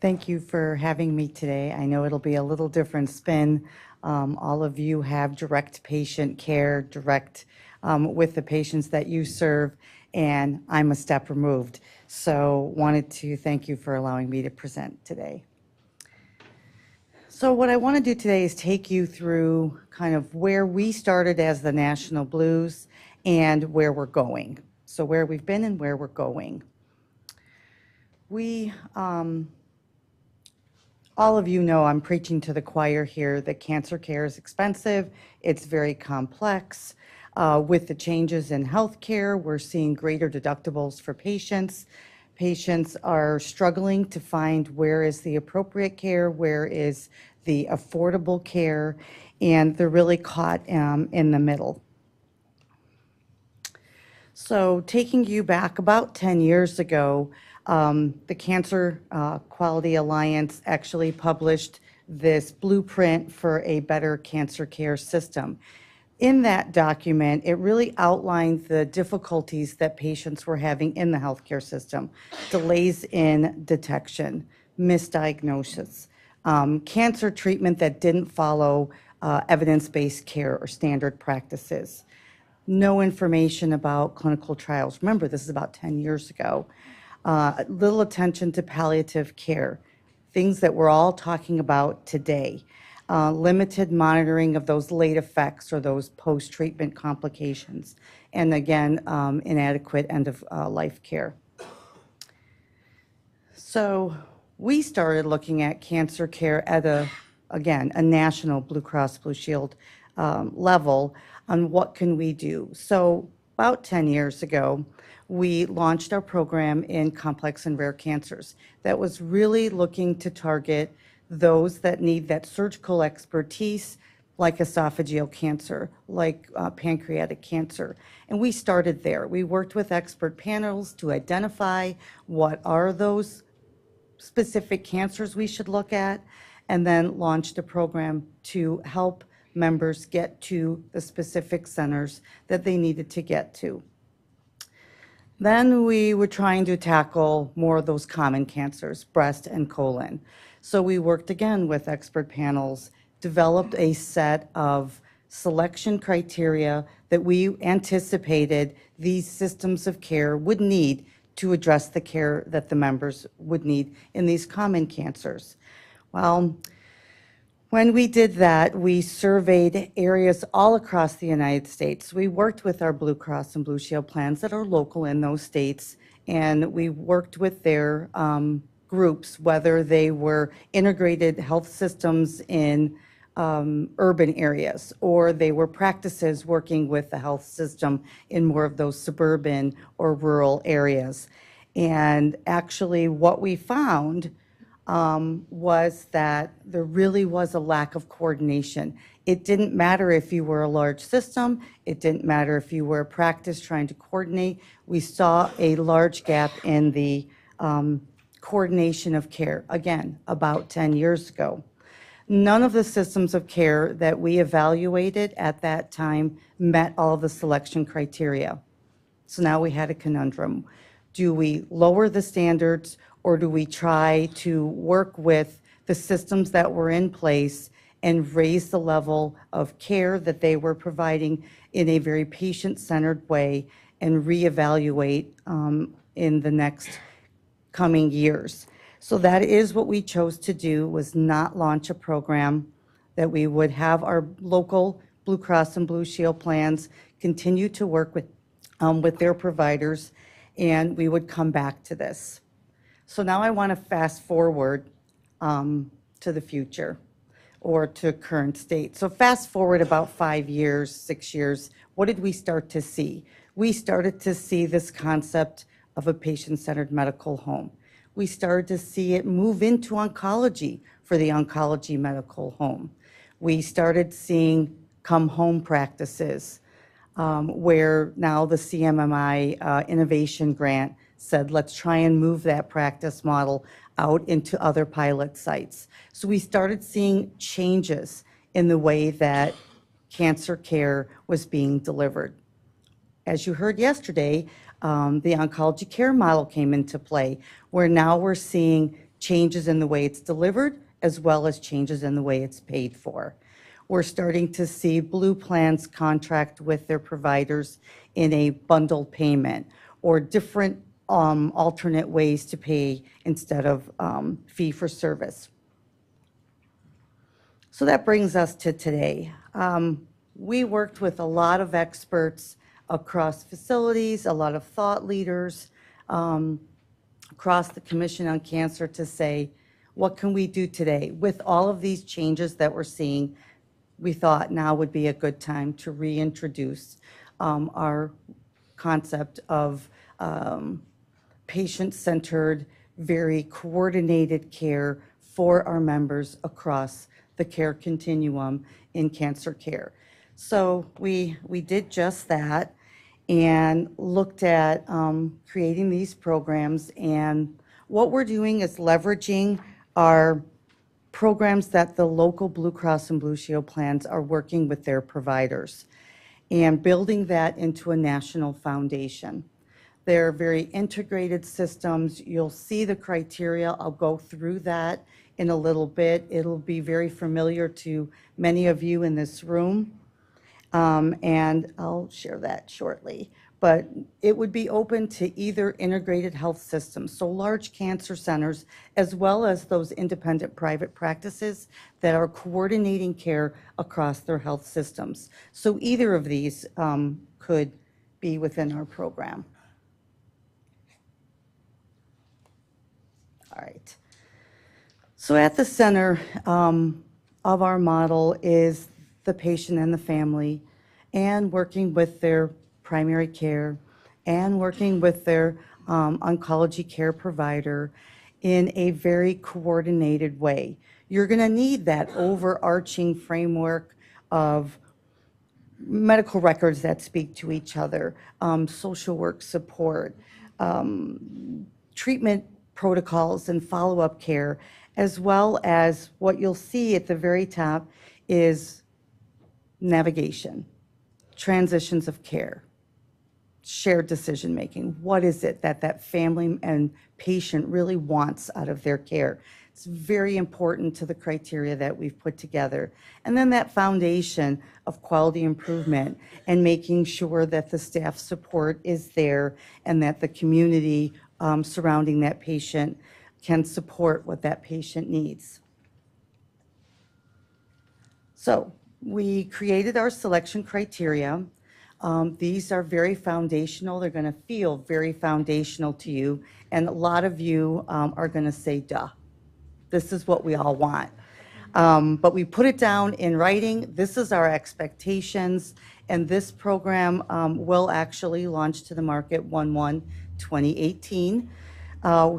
Thank you for having me today. I know it'll be a little different spin. All of you have direct patient care, direct with the patients that you serve, and I'm a step removed. So wanted to thank you for allowing me to present today. So what I want to do today is take you through kind of where we started as the National Blues and where we're going. So where we've been and where we're going. All of you know I'm preaching to the choir here that cancer care is expensive. It's very complex. With the changes in healthcare, we're seeing greater deductibles for patients. Patients are struggling to find where is the appropriate care, where is the affordable care, and they're really caught in the middle. So taking you back about 10 years ago, the Cancer Quality Alliance actually published this blueprint for a better cancer care system. In that document, it really outlined the difficulties that patients were having in the healthcare system, delays in detection, misdiagnosis, cancer treatment that didn't follow evidence-based care or standard practices, no information about clinical trials. Remember, this is about 10 years ago. Little attention to palliative care, things that we're all talking about today. Limited monitoring of those late effects or those post-treatment complications. And again, inadequate end-of-life care. So we started looking at cancer care at a national Blue Cross Blue Shield level on what can we do. So about 10 years ago, we launched our program in complex and rare cancers that was really looking to target those that need that surgical expertise, like esophageal cancer, like pancreatic cancer. And we started there. We worked with expert panels to identify what are those specific cancers we should look at, and then launched a program to help members get to the specific centers that they needed to get to. Then we were trying to tackle more of those common cancers, breast and colon. So we worked again with expert panels, developed a set of selection criteria that we anticipated these systems of care would need to address the care that the members would need in these common cancers. Well, when we did that, we surveyed areas all across the United States. We worked with our Blue Cross and Blue Shield plans that are local in those states, and we worked with their groups, whether they were integrated health systems in urban areas, or they were practices working with the health system in more of those suburban or rural areas. And actually what we found was that there really was a lack of coordination. It didn't matter if you were a large system, it didn't matter if you were a practice trying to coordinate. We saw a large gap in the coordination of care, again, about 10 years ago. None of the systems of care that we evaluated at that time met all of the selection criteria. So now we had a conundrum. Do we lower the standards, or do we try to work with the systems that were in place and raise the level of care that they were providing in a very patient-centered way and reevaluate in the next coming years? So that is what we chose to do, was not launch a program, that we would have our local Blue Cross and Blue Shield plans continue to work with their providers, and we would come back to this. So now I want to fast forward to the future, or to current state. So fast forward about 5 years, 6 years, what did we start to see? We started to see this concept of a patient-centered medical home. We started to see it move into oncology for the oncology medical home. We started seeing come home practices, where now the CMMI Innovation Grant said, let's try and move that practice model out into other pilot sites. So we started seeing changes in the way that cancer care was being delivered. As you heard yesterday, the oncology care model came into play, where now we're seeing changes in the way it's delivered, as well as changes in the way it's paid for. We're starting to see Blue plans contract with their providers in a bundled payment or different alternate ways to pay instead of fee for service. So that brings us to today. We worked with a lot of experts across facilities, a lot of thought leaders across the Commission on Cancer to say, what can we do today? With all of these changes that we're seeing, we thought now would be a good time to reintroduce our concept of patient-centered, very coordinated care for our members across the care continuum in cancer care. So we did just that and looked at creating these programs, and what we're doing is leveraging our programs that the local Blue Cross and Blue Shield plans are working with their providers and building that into a national foundation. They're very integrated systems. You'll see the criteria. I'll go through that in a little bit. It'll be very familiar to many of you in this room, and I'll share that shortly. But it would be open to either integrated health systems, so large cancer centers, as well as those independent private practices that are coordinating care across their health systems. So either of these could be within our program. All right. So at the center of our model is the patient and the family, and working with their primary care and working with their oncology care provider in a very coordinated way. You're going to need that overarching framework of medical records that speak to each other, social work support, treatment protocols and follow-up care, as well as what you'll see at the very top is navigation, transitions of care, shared decision-making. What is it that that family and patient really wants out of their care? It's very important to the criteria that we've put together. And then that foundation of quality improvement and making sure that the staff support is there and that the community surrounding that patient can support what that patient needs. So we created our selection criteria. These are very foundational. They're going to feel very foundational to you. And a lot of you are going to say, duh, this is what we all want. But we put it down in writing. This is our expectations. And this program will actually launch to the market 1/1/2018.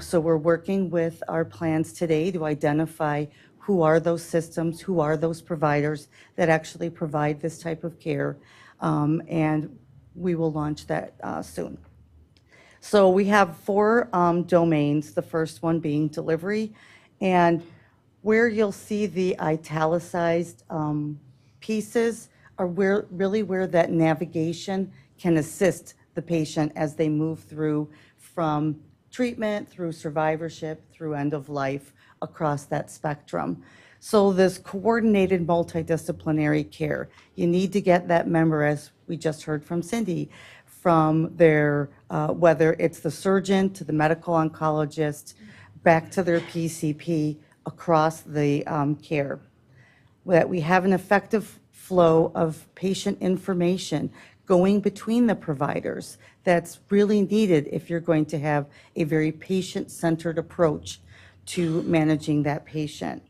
So we're working with our plans today to identify who are those systems, who are those providers that actually provide this type of care. And we will launch that soon. So we have 4 domains, the first one being delivery. And where you'll see the italicized pieces are where that navigation can assist the patient as they move through from treatment, through survivorship, through end of life, across that spectrum. So this coordinated multidisciplinary care, you need to get that member, as we just heard from Cindy, from their, whether it's the surgeon to the medical oncologist, back to their PCP, across the care. That we have an effective flow of patient information going between the providers that's really needed if you're going to have a very patient-centered approach to managing that patient.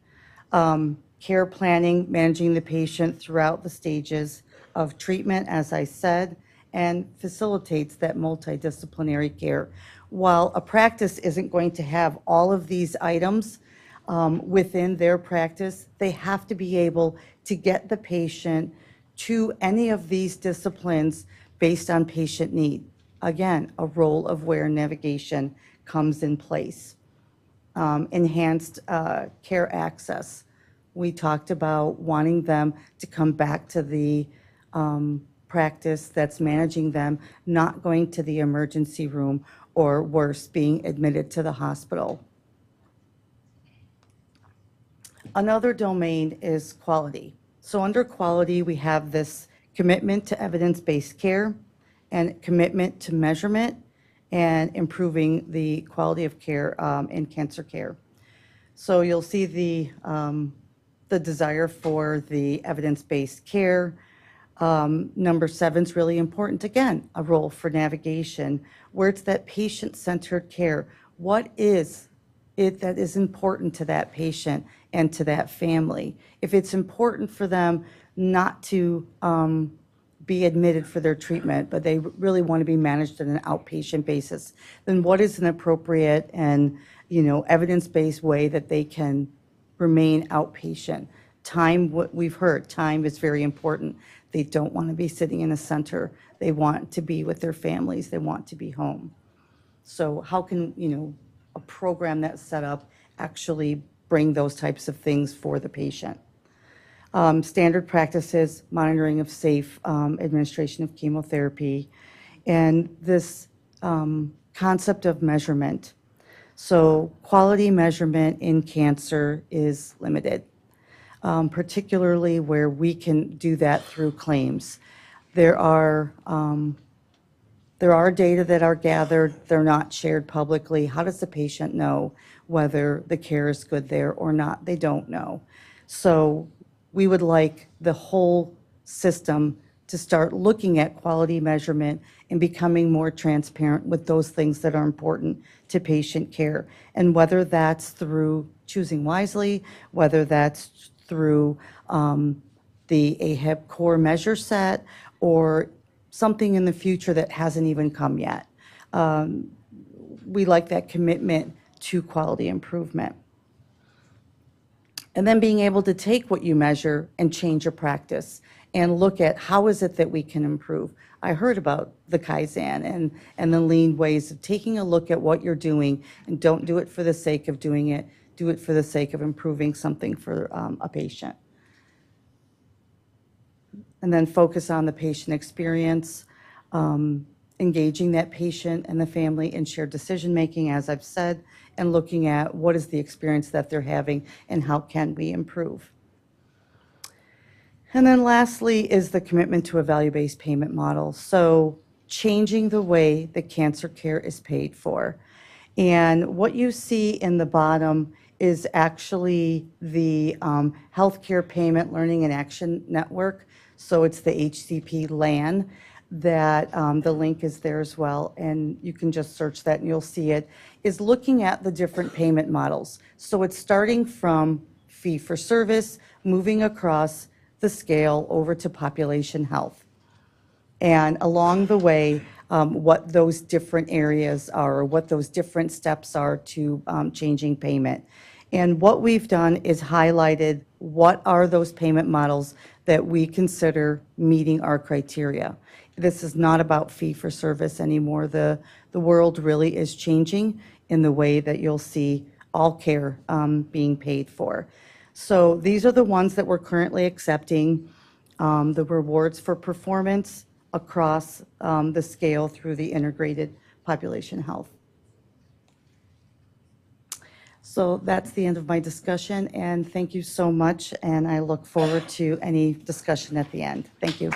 Care planning, managing the patient throughout the stages of treatment, as I said, and facilitates that multidisciplinary care. While a practice isn't going to have all of these items within their practice, they have to be able to get the patient to any of these disciplines based on patient need. Again, a role of where navigation comes in place. Enhanced care access. We talked about wanting them to come back to the practice that's managing them, not going to the emergency room or worse, being admitted to the hospital. Another domain is quality. So under quality, we have this commitment to evidence-based care and commitment to measurement and improving the quality of care in cancer care. So you'll see the desire for the evidence-based care. Number 7 is really important. Again, a role for navigation, where it's that patient-centered care. What is it that is important to that patient and to that family? If it's important for them not to be admitted for their treatment, but they really want to be managed on an outpatient basis, then what is an appropriate and, evidence-based way that they can remain outpatient? Time, what we've heard, time is very important. They don't want to be sitting in a center. They want to be with their families. They want to be home. So how can, a program that's set up actually bring those types of things for the patient? Standard practices, monitoring of safe administration of chemotherapy, and this concept of measurement. So quality measurement in cancer is limited, particularly where we can do that through claims. There are data that are gathered, they're not shared publicly. How does the patient know whether the care is good there or not? They don't know. So we would like the whole system to start looking at quality measurement and becoming more transparent with those things that are important to patient care. And whether that's through choosing wisely, whether that's through the AHIP core measure set, or something in the future that hasn't even come yet. We like that commitment to quality improvement. And then being able to take what you measure and change your practice and look at how is it that we can improve. I heard about the Kaizen and the lean ways of taking a look at what you're doing, and don't do it for the sake of doing it. Do it for the sake of improving something for a patient. And then focus on the patient experience, engaging that patient and the family in shared decision-making, as I've said, and looking at what is the experience that they're having and how can we improve. And then lastly is the commitment to a value-based payment model. So changing the way that cancer care is paid for. And what you see in the bottom is actually the Healthcare Payment Learning and Action Network. So it's the HCP LAN that the link is there as well, and you can just search that and you'll see it, is looking at the different payment models. So it's starting from fee for service, moving across the scale over to population health. And along the way, what those different areas are, or what those different steps are to changing payment. And what we've done is highlighted what are those payment models that we consider meeting our criteria. This is not about fee for service anymore. The world really is changing in the way that you'll see all care being paid for. So these are the ones that we're currently accepting, the rewards for performance across the scale through the integrated population health. So that's the end of my discussion, and thank you so much, and I look forward to any discussion at the end. Thank you.